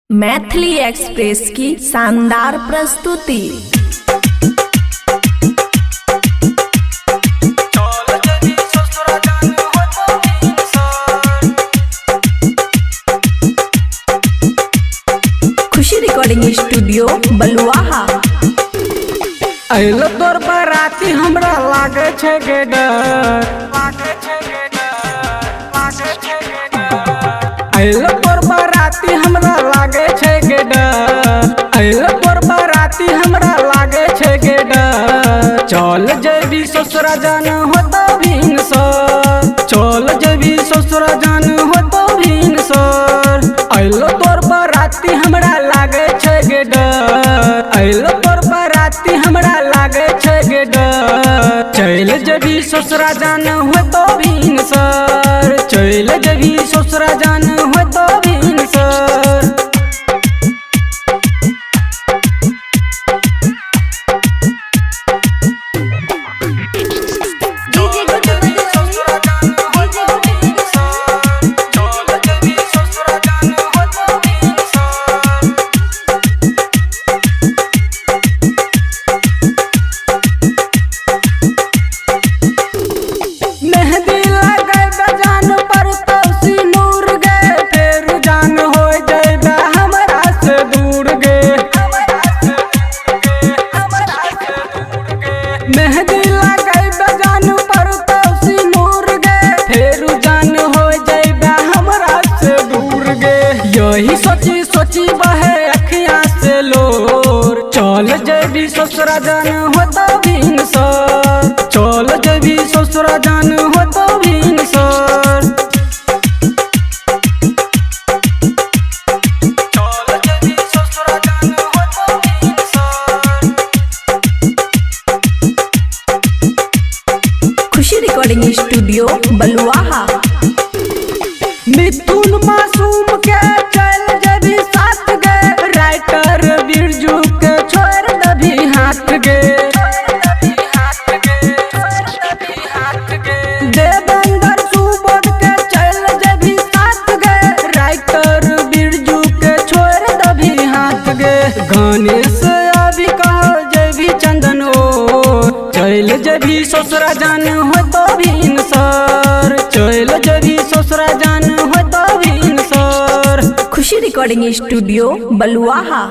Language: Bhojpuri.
मैथिली एक्सप्रेस की शानदार प्रस्तुति। खुशी रिकॉर्डिंग स्टूडियो बलुआहा। अइलो तोर बराती हमरा लागे छे गे डर, अइलो तोर बराती हमरा लागे छे गे डर, अइलो तोर बराती हमरा लागे छे गे डर। चल जेबी ससुरा जान होतो भीन सर, चल जेबी ससुरा जान होतो भीन सर। अइलो तोर बराती हमरा लागे छे गे डर, अइलो तोर बराती हमरा लागे छे गे डर। चल जेबी ससुरा जान होतो भीन सर, चल जेबी ससुरा जान होतो भीन सर। मेहंदी लगाई बजान पर तो सिनूर गे, फेरू जान हो जाइबा हमरा से दूर गे। यही सोची सोची बहे अखियां से लोर। चल जेबी ससुरा जान होतो भीन सर, चल जेबी ससुरा जान होतो भीन सर। खुशी रिकॉर्डिंग स्टूडियो बलुआहा। मिथुन मासूम के चल जेबी साथ गे, राइटर बिरजू के छोड़ दभी हाथ गे। देवेंद्र सुबोध के चल जेबी साथ गे, राइटर बिरजू के छोड़ दभी हाथ गे। गणेश अभी कहो जेबी चंदन ओ, चल जेबी ससुरा जान होतो भीन सर, चल जेबी ससुरा जान होतो भीन सर। खुशी रिकॉर्डिंग स्टूडियो बलुआहा।